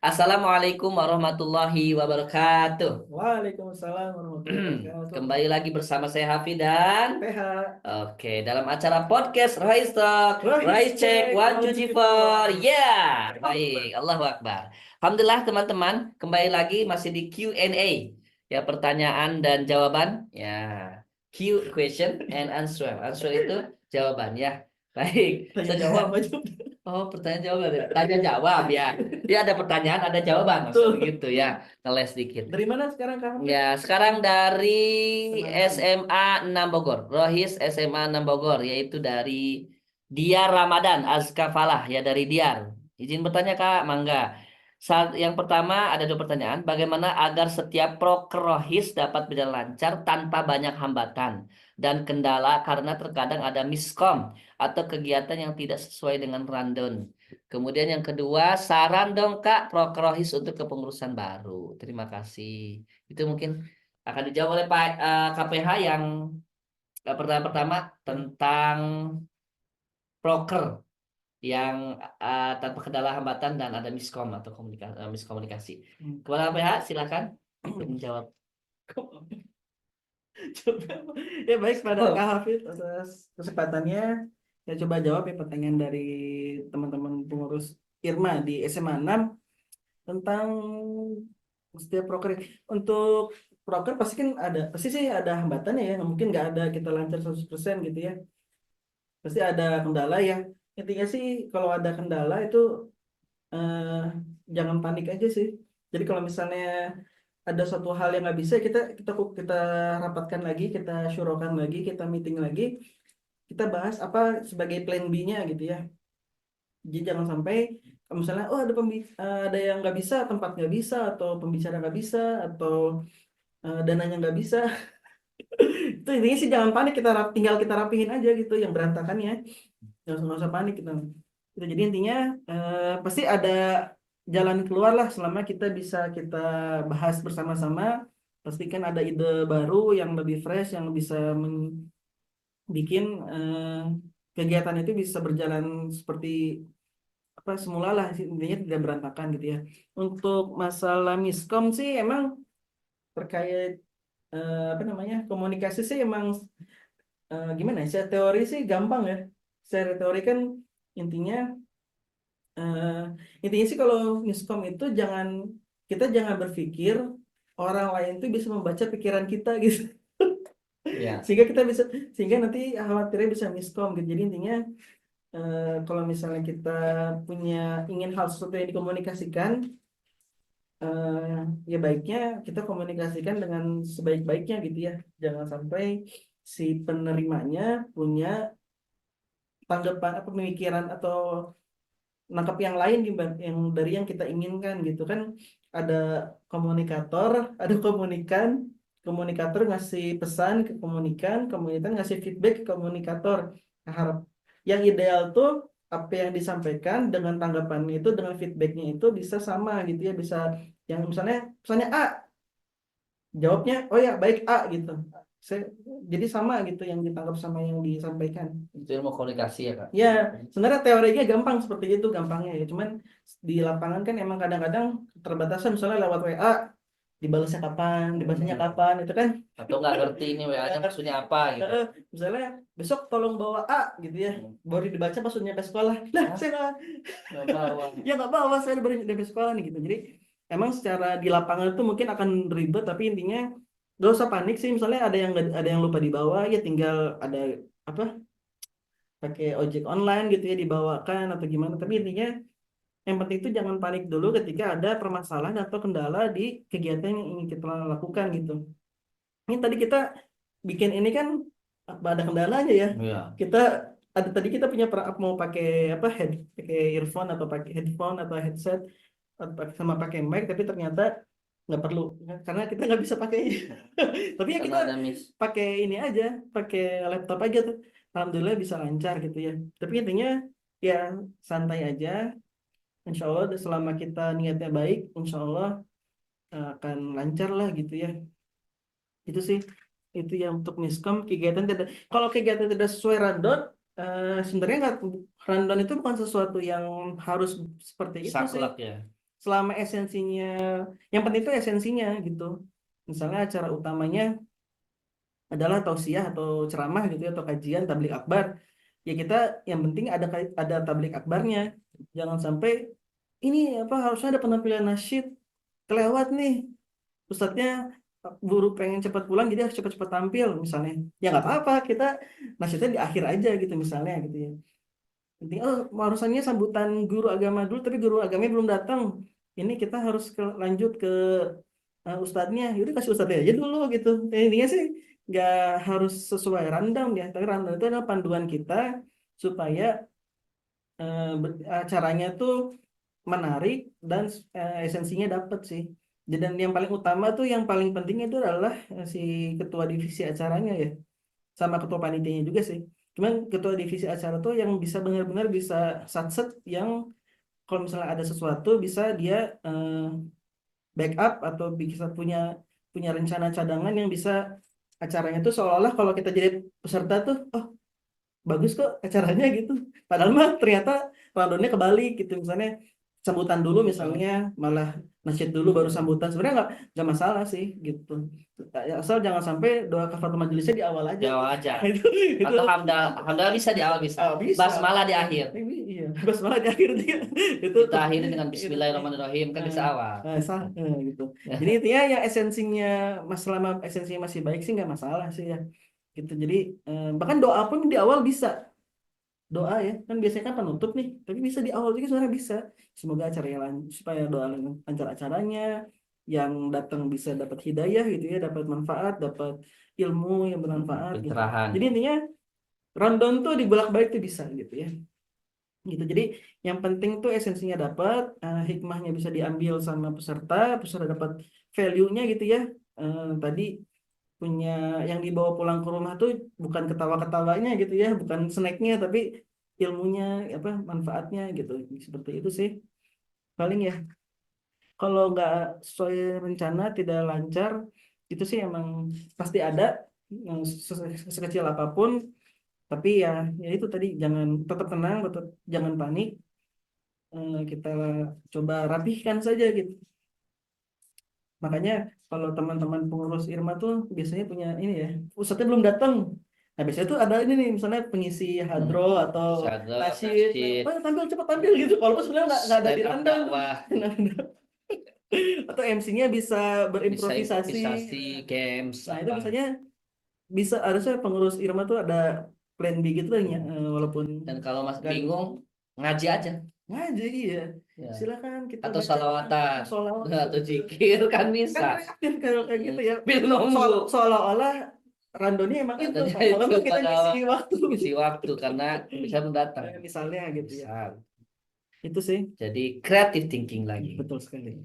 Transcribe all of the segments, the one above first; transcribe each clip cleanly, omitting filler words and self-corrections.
Assalamualaikum warahmatullahi wabarakatuh. Waalaikumsalam warahmatullahi wabarakatuh. Kembali lagi bersama saya Hafi dan PH, oke dalam acara podcast Rise Talk, Rise Rise Check, Check, One Two Three 124. Four, ya, baik, Allahu Akbar. Alhamdulillah teman-teman, kembali lagi masih di Q&A, ya pertanyaan dan jawaban, ya Q question and answer, answer itu jawaban ya. Baik, Tanya jawab aja. oh, pertanyaan jawaban ya. Tanya jawab ya. Ya ada pertanyaan, ada jawaban maksudnya Tuh. gitu ya. Ngeles dikit. Dari mana sekarang Kak Hafid? Ya, sekarang dari Semangat. SMA 6 Bogor. Rohis SMA 6 Bogor yaitu dari Diar Ramadan Azka Falah ya dari Diar. Izin bertanya Kak, mangga. Saat yang pertama ada dua pertanyaan. Bagaimana agar setiap proker Rohis dapat berjalan lancar tanpa banyak hambatan dan kendala karena terkadang ada miskom atau kegiatan yang tidak sesuai dengan rundown. Kemudian yang kedua, saran dong Kak Prokrohis untuk kepengurusan baru. Terima kasih. Itu mungkin akan dijawab oleh Pak KPH yang pertama-pertama tentang proker yang tanpa kendala hambatan dan ada miskom atau miskomunikasi. Hmm. Kepada KPH silakan untuk menjawab. Coba. Ya baik pada Oh, Kak Hafid atas kesempatannya. Ya coba jawab ya pertanyaan dari teman-teman pengurus Irma di SMA 6 tentang setiap proker. Untuk proker pasti sih ada hambatannya ya. Mungkin nggak ada kita lancar 100% gitu ya. Pasti ada kendala ya. Intinya sih kalau ada kendala itu eh, jangan panik aja sih. Jadi kalau misalnya ada suatu hal yang nggak bisa, kita rapatkan lagi, kita syurokan lagi, kita meeting lagi, kita bahas apa sebagai plan B-nya gitu ya. Jadi jangan sampai kalau misalnya oh ada yang nggak bisa, tempat nggak bisa, atau pembicara nggak bisa, atau dananya nggak bisa. Itu intinya sih jangan panik, tinggal kita rapihin aja gitu yang berantakan ya. Nggak usah panik gitu. Jadi intinya pasti ada jalan keluar lah selama kita bahas bersama-sama. Pastikan ada ide baru yang lebih fresh yang bisa bikin kegiatan itu bisa berjalan seperti apa semula lah intinya tidak berantakan gitu ya. Untuk masalah miskom sih emang terkait apa namanya komunikasi sih emang gimana ya? Secara teori sih gampang ya. Secara teori kan intinya eh, intinya sih kalau miskom itu kita jangan berpikir orang lain tuh bisa membaca pikiran kita gitu. ya. Sehingga kita bisa sehingga nanti khawatirnya bisa miskom gitu. Jadi intinya kalau misalnya kita punya ingin hal sesuatu yang dikomunikasikan eh, ya baiknya kita komunikasikan dengan sebaik-baiknya gitu ya. Jangan sampai si penerimanya punya tanggapan apa pemikiran atau nangkap yang lain yang dari yang kita inginkan gitu kan. Ada komunikator, ada komunikator ngasih pesan ke komunikan ngasih feedback ke komunikator. Nah, yang ideal tuh apa yang disampaikan dengan tanggapannya itu dengan feedbacknya itu bisa sama gitu ya, bisa yang misalnya A jawabnya oh ya baik A gitu. Saya, jadi sama gitu yang ditangkap sama yang disampaikan. Itu ilmu komunikasi ya Kak. Ya, sebenarnya teorinya gampang seperti itu gampangnya ya. Cuman di lapangan kan emang kadang-kadang keterbatasan misalnya lewat WA dibalasnya kapan, dibacanya kapan itu kan. Atau nggak ngerti ini WA-nya maksudnya apa gitu. Misalnya besok tolong bawa A gitu ya. Baru dibaca pas udah nyampe sekolah. Nah, Hah? saya Nggak bawa. ya nggak bawa, saya baru nyampe sekolah nih gitu. Jadi emang secara di lapangan itu mungkin akan ribet tapi intinya gak usah panik sih. Misalnya ada yang lupa dibawa ya tinggal ada apa pakai ojek online gitu ya dibawakan atau gimana tapi intinya yang penting itu jangan panik dulu ketika ada permasalahan atau kendala di kegiatan yang ingin kita lakukan gitu. Ini tadi kita bikin ini kan ada kendalanya ya. Iya. Kita ada tadi kita punya mau pakai apa pakai earphone atau pakai headphone atau headset sama pakai mic tapi ternyata nggak perlu karena kita nggak bisa pakai. Tapi ya Karena kita ada miss. pakai ini aja, pakai laptop aja tuh. Alhamdulillah bisa lancar gitu ya. Tapi intinya ya santai aja. Insya Allah selama kita niatnya baik, insya Allah akan lancar lah gitu ya. Itu sih, itu yang untuk miskom kegiatan tidak. Kalau kegiatan tidak sesuai rundown, sebenarnya nggak rundown itu bukan sesuatu yang harus seperti itu sih. Saklek ya. selama esensinya, yang penting itu esensinya gitu. Misalnya acara utamanya adalah tausiah atau ceramah gitu ya, atau kajian tablik akbar, ya kita yang penting ada tablik akbarnya. Jangan sampai ini apa, harusnya ada penampilan nasyid, kelewat nih ustadznya, buru pengen cepat pulang jadi harus cepat-cepat tampil misalnya. Ya nggak apa-apa, kita nasyidnya di akhir aja gitu misalnya gitu ya. Penting, oh harusannya sambutan guru agama dulu tapi guru agamanya belum datang, ini kita harus lanjut ke ustadznya, yaudah kasih ustadznya aja dulu gitu. Intinya sih nggak harus sesuai rundown ya, tapi rundown itu adalah panduan kita supaya acaranya tuh menarik dan esensinya dapet sih. Dan yang paling utama tuh, yang paling penting itu adalah si ketua divisi acaranya ya, sama ketua panitianya juga sih. Cuman ketua divisi acara tuh yang bisa benar-benar bisa satset, yang kalau misalnya ada sesuatu bisa dia backup atau bisa punya punya rencana cadangan yang bisa acaranya tuh seolah-olah kalau kita jadi peserta tuh, oh bagus kok acaranya gitu. Padahal mah ternyata rundownnya kebalik gitu. Misalnya sambutan dulu misalnya, malah nasyid dulu baru sambutan. Sebenarnya nggak masalah sih gitu. Asal jangan sampai doa kafaratul majelisnya di awal aja. Jawab aja. Itu Atau hamdal, hamdal bisa di awal bisa. bisa. Basmalah di akhir. Iya, pas malah di akhir dia itu Kita tuh akhiri dengan itu Bismillahirrahmanirrahim kan bisa awal. gitu. Jadi intinya yang esensinya, selama esensinya masih baik sih nggak masalah sih ya. Gitu. Jadi bahkan doa pun di awal bisa. Doa ya kan biasanya kan penutup nih, tapi bisa di awal juga sebenarnya bisa. Semoga acaranya lancar, supaya doa lancar acaranya, yang datang bisa dapat hidayah gitu ya, dapat manfaat, dapat ilmu yang bermanfaat gitu. Pencerahan. Jadi intinya rundown tuh dibolak-balik tuh bisa gitu ya, gitu. Jadi yang penting tuh esensinya dapat, hikmahnya bisa diambil sama peserta, peserta dapat value-nya gitu ya. Tadi punya yang dibawa pulang ke rumah tuh bukan ketawa-ketawanya gitu ya, bukan snacknya, tapi ilmunya, apa manfaatnya gitu. Seperti itu sih paling ya. Kalau nggak sesuai rencana, tidak lancar, itu sih emang pasti ada, yang sekecil apapun. Tapi ya ya itu tadi, jangan, tetap tenang, tetap jangan panik. Kita coba rapihkan saja gitu. Makanya kalau teman-teman pengurus Irma tuh biasanya punya ini ya, pusatnya belum datang. Nah biasanya tuh ada ini nih, misalnya pengisi hadro atau Sadar, nasyid, nasyid, "Pak, tampil cepat tampil gitu." Kalau sebenarnya nggak ada di stand up rundown tuh. dakwah, Atau MC-nya bisa bisa berimprovisasi. improvisasi, games Nah itu apa. biasanya bisa, harusnya pengurus Irma tuh ada plan B gitu lah ya, walaupun Dan kalau Mas nggak bingung, ngaji aja. ngaji ya. Ya. Silakan kita Atau baca salawatan, sholawat atau gitu. zikir kan Kan bisa. kreatif kalau kayak gitu ya, Bil nunggu. seolah-olah randonnya emang itu, Adanya padahal itu mah kita padahal ngisi waktu. isi waktu karena bisa mendatang. Misalnya gitu ya, Bisa. itu sih Jadi creative thinking lagi. betul sekali.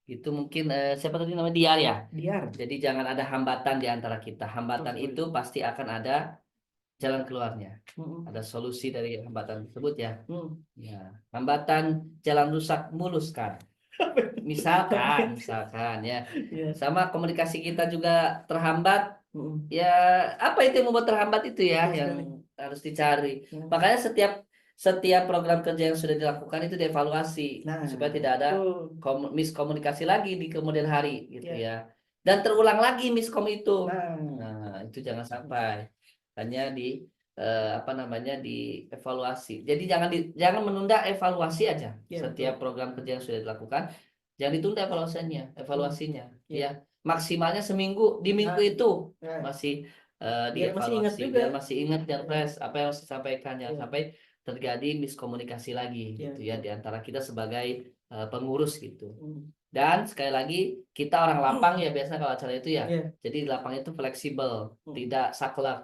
Itu mungkin siapa tadi namanya Diar ya. Diar. Jadi jangan ada hambatan di antara kita. Hambatan Betul. itu pasti akan ada jalan keluarnya. Mm-mm. Ada solusi dari hambatan tersebut ya. Mm. Ya, hambatan jalan rusak muluskan. Misalkan ya. Iya. Sama komunikasi kita juga terhambat. Mm-mm. Ya, apa itu yang membuat terhambat itu ya Betul yang sekali. harus dicari. Ya. Makanya setiap setiap program kerja yang sudah dilakukan itu dievaluasi Nah supaya tidak ada itu miskomunikasi lagi di kemudian hari gitu ya. ya. Dan terulang lagi miskom itu. Nah Nah, itu jangan sampai hanya di apa namanya dievaluasi. Jadi jangan menunda evaluasi aja. ya Setiap betul. program kerja yang sudah dilakukan jangan ditunda evaluasinya Ya. ya. Maksimalnya seminggu, di minggu Nah, itu ya. masih Biar masih ingat dievaluasi juga. biar masih ingat dan Ya. fresh apa yang harus disampaikan, jangan Ya. sampai terjadi miskomunikasi lagi Ya, gitu ya betul. di antara kita sebagai pengurus gitu. Mm. Dan sekali lagi kita orang lapang ya biasa kalau acara itu ya. Ya. Jadi di lapang itu fleksibel, Mm. tidak saklek.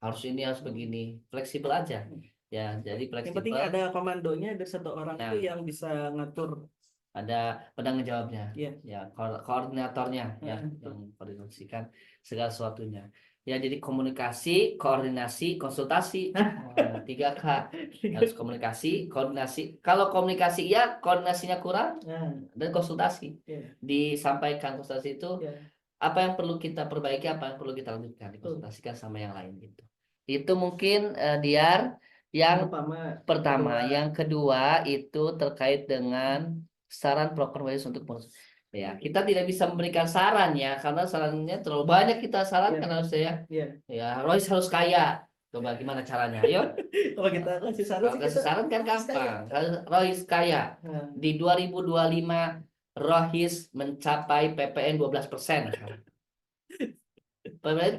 Harus ini harus Mm. begini, fleksibel aja. Mm. Ya, jadi Yang penting fleksibel. ada komandonya, ada satu orang Nah, tuh yang bisa ngatur. ada penanggung jawabnya, Ya. ya koordinatornya ya, Betul. yang koordinasikan segala sesuatunya. Ya, jadi komunikasi, koordinasi, konsultasi. Nah, 3K. Harus komunikasi, koordinasi. Kalau komunikasi ya, koordinasinya kurang Nah, dan konsultasi. ya. Disampaikan konsultasi itu Ya. apa yang perlu kita perbaiki, apa yang perlu kita lanjutkan, Betul. dikonsultasikan sama yang lain gitu. Itu mungkin Diar yang Pertama, pertama. kedua. Yang kedua itu terkait dengan saran proker Rohis untuk pengurus. Ya, kita tidak bisa memberikan saran ya, karena sarannya terlalu banyak kita sarankan Iya. harus ya. Iya. Ya, Rohis harus kaya. Coba gimana caranya? Ayo. Kalau kita kasih saran Kalau sih kasih kita saran kan harus kaya. gampang. Rohis kaya. Nah, Di 2025 Rohis mencapai PPN 12%.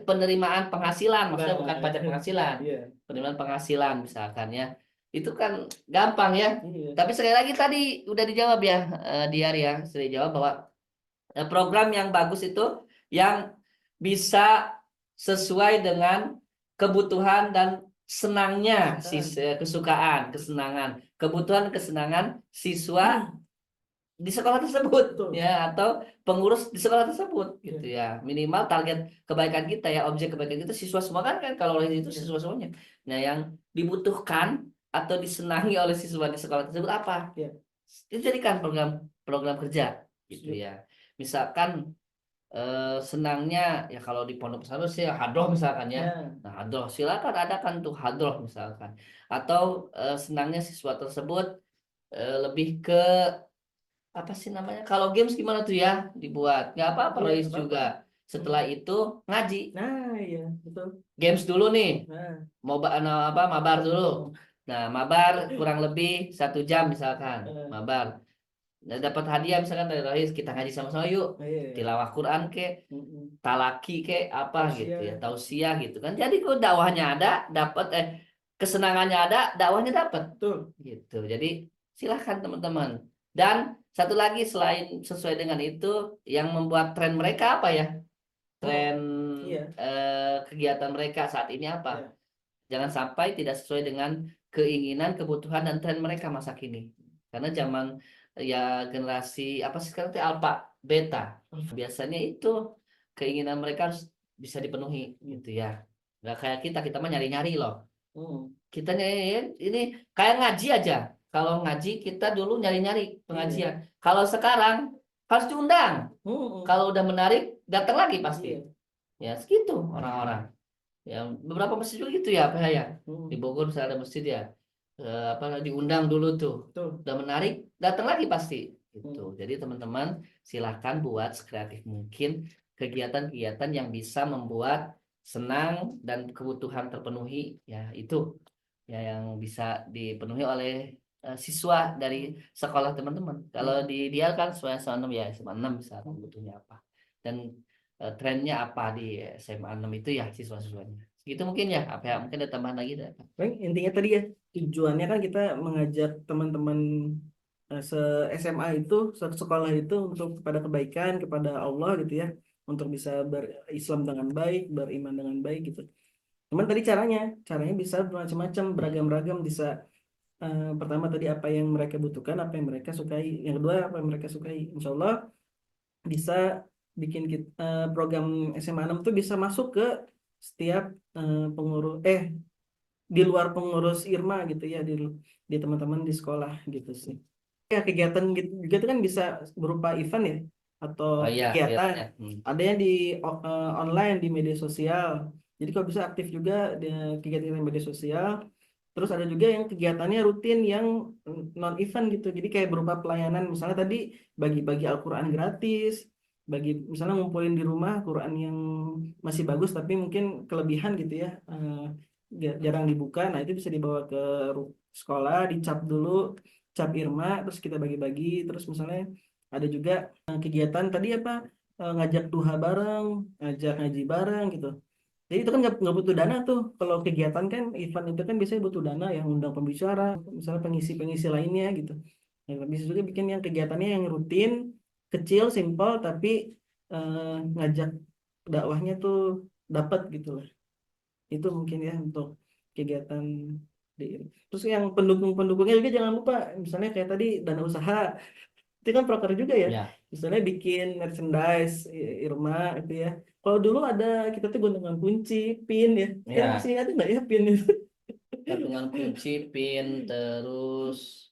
Penerimaan penghasilan, maksudnya bukan nah, pajak penghasilan. iya, Penerimaan penghasilan misalkan ya. Itu kan gampang ya. iya. Tapi sekali lagi tadi udah dijawab ya, Diar ya. Sudah dijawab bahwa program yang bagus itu yang bisa sesuai dengan kebutuhan dan senangnya kesukaan, kesenangan, kebutuhan, kesenangan siswa di sekolah tersebut Betul. ya, atau pengurus di sekolah tersebut gitu Iya. ya. Minimal target kebaikan kita ya, objek kebaikan kita siswa semua kan kalau oleh itu Iya. siswa semuanya. Nah, yang dibutuhkan atau disenangi oleh siswa di sekolah tersebut apa? Iya. Itu jadikan program program kerja gitu Iya. ya. Misalkan senangnya ya kalau di pondok pesantren sih ya hadroh misalkan ya. Nah, Nah, hadroh silakan adakan tuh hadroh misalkan. Atau senangnya siswa tersebut lebih ke apa sih namanya? Kalau games gimana tuh ya dibuat? Nggak apa-apa iya, Royce nggak apa-apa. juga. Setelah itu ngaji. Nah, iya, betul. Games dulu nih. Nah, Nah, apa mabar dulu. Nah, mabar kurang lebih 1 jam misalkan. Mabar. Nah, dapat hadiah misalkan dari Royce, kita ngaji sama-sama yuk. iya, iya. Tilawah Quran ke, talaki ke apa gitu ya, Tausiah. tausiah gitu kan. Jadi kok dakwahnya ada, dapat kesenangannya ada, dakwahnya dapat Betul. gitu. Jadi silahkan teman-teman. Dan satu lagi selain sesuai dengan itu, yang membuat tren mereka apa ya? Tren Iya, kegiatan mereka saat ini apa? iya. Jangan sampai tidak sesuai dengan keinginan, kebutuhan dan tren mereka masa kini. Karena zaman ya generasi apa sih sekarang itu alpha, beta. Biasanya itu keinginan mereka harus bisa dipenuhi gitu ya. Nggak kayak kita mah nyari-nyari loh. Hmm. Kita ini kayak ngaji aja. Kalau ngaji kita dulu nyari-nyari Iya. pengajian. Kalau sekarang harus diundang. Hmm. Kalau udah menarik datang lagi pasti. Iya. Ya segitu orang-orang. Ya beberapa masjid juga gitu ya, apa ya? Di Hmm. Bogor misalnya ada masjid ya. Apa diundang dulu tuh. Betul. Udah menarik datang lagi pasti. Gitu. Hmm. Jadi teman-teman silahkan buat sekreatif mungkin kegiatan-kegiatan yang bisa membuat senang dan kebutuhan terpenuhi ya itu ya yang bisa dipenuhi oleh siswa dari sekolah teman-teman. Kalau Iya. di dia kan SMA 6 ya, SMA 6 bisa butuhnya apa. Dan trennya apa di SMA 6 itu ya siswa-siswanya. Segitu mungkin ya, apa ya? Mungkin ada tambahan lagi ada. Paling intinya tadi ya, tujuannya kan kita mengajak teman-teman se SMA itu, satu sekolah itu untuk kepada kebaikan, kepada Allah gitu ya, untuk bisa berislam dengan baik, beriman dengan baik gitu. Cuman tadi caranya bisa macam-macam, beragam-ragam, bisa pertama tadi apa yang mereka butuhkan, apa yang mereka sukai, yang kedua apa yang mereka sukai. Insya Allah bisa bikin kita, program SMA 6 tuh bisa masuk ke setiap pengurus di luar pengurus Irma gitu ya, di teman-teman di sekolah gitu sih. Ya kegiatan gitu juga itu kan bisa berupa event ya, atau Oh iya, kegiatan, kelihatannya. ada yang di online di media sosial. Jadi kalau bisa aktif juga di kegiatan di media sosial. Terus ada juga yang kegiatannya rutin yang non event gitu. Jadi kayak berupa pelayanan, misalnya tadi bagi-bagi Al-Quran gratis, bagi misalnya ngumpulin di rumah Quran yang masih bagus tapi mungkin kelebihan gitu ya, jarang dibuka. Nah itu bisa dibawa ke sekolah, dicap dulu, cap Irma, terus kita bagi-bagi. Terus misalnya ada juga kegiatan tadi apa, ngajak duha bareng, ngajak ngaji bareng gitu. Jadi itu kan nggak butuh dana tuh. Kalau kegiatan kan event itu kan biasanya butuh dana, yang undang pembicara, misalnya pengisi-pengisi lainnya gitu. Ya, bisa juga bikin yang kegiatannya yang rutin, kecil, simpel, tapi ngajak dakwahnya tuh dapat gitu lah. Itu mungkin ya untuk kegiatan di. Terus yang pendukung-pendukungnya juga jangan lupa, misalnya kayak tadi dana usaha, itu kan proker juga ya. Ya, Misalnya bikin merchandise Irma itu ya. Kalau dulu ada kita tuh gantungan kunci, pin ya. ya. Masih ada nggak ya pin itu? Gantungan kunci, pin, terus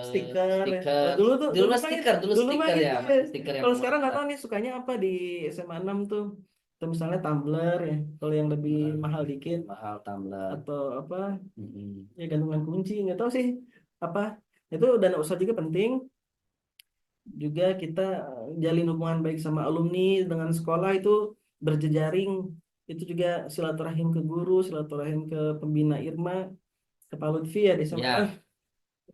Stiker ya. Nah, stiker. dulu tuh Dulu mah kan stiker, dulu dulu mah stiker gitu ya, ya. masih stiker yang Kalau sekarang nggak pemerintah. tahu nih sukanya apa di SMA 6 tuh. Atau misalnya tumbler ya. Kalau yang lebih mahal dikit, Mahal tumbler. atau apa Mm-mm. ya gantungan kunci, nggak tahu sih apa. Itu dana usaha juga penting. Juga kita jalin hubungan baik sama alumni dengan sekolah itu berjejaring. Itu juga silaturahim ke guru, silaturahim ke pembina Irma, ke Pak Lutfi ya di SMA. Ya,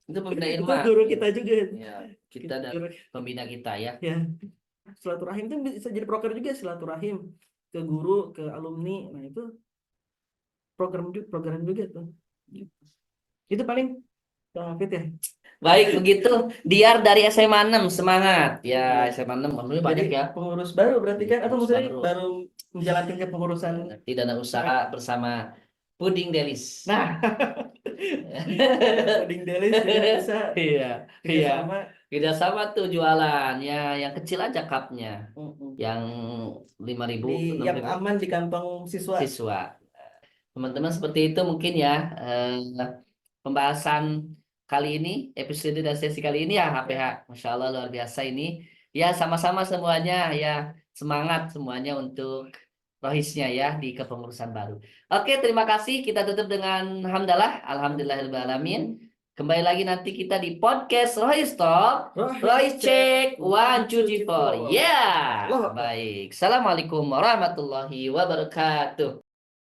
itu pembina Itu Irma. guru kita juga. Ya, kita dan pembina kita ya. Ya, silaturahim itu bisa jadi proker juga, silaturahim ke guru, ke alumni. Nah, itu program juga tuh. Itu paling Bang Hafid ya. Baik, begitu. Diar dari SMA 6, semangat. Ya, SMA 6 alhamdulillah Jadi banyak ya. pengurus baru berarti kan, atau Pengurus maksudnya baru. baru menjalankan kepengurusan. Nanti dana usaha bersama Puding Delis. Nah, Puding Delis juga bisa Iya, iya. kerjasama. Tidak sama tuh jualan ya, yang kecil aja cupnya, Mm-mm. yang 5.000, Yang 6.000 aman di kantong siswa. siswa. Teman-teman seperti itu mungkin ya pembahasan kali ini, episode dan sesi kali ini ya HPH. Masya Allah luar biasa ini. Ya sama-sama semuanya ya semangat semuanya untuk rohisnya ya di kepengurusan baru. Oke, terima kasih. Kita tutup dengan hamdalah. Alhamdulillahirrahmanirrahim. Kembali lagi nanti kita di podcast Rohis Talk. Rohis check 1, 2, 3, 4. Ya, Allah. baik. Assalamualaikum warahmatullahi wabarakatuh.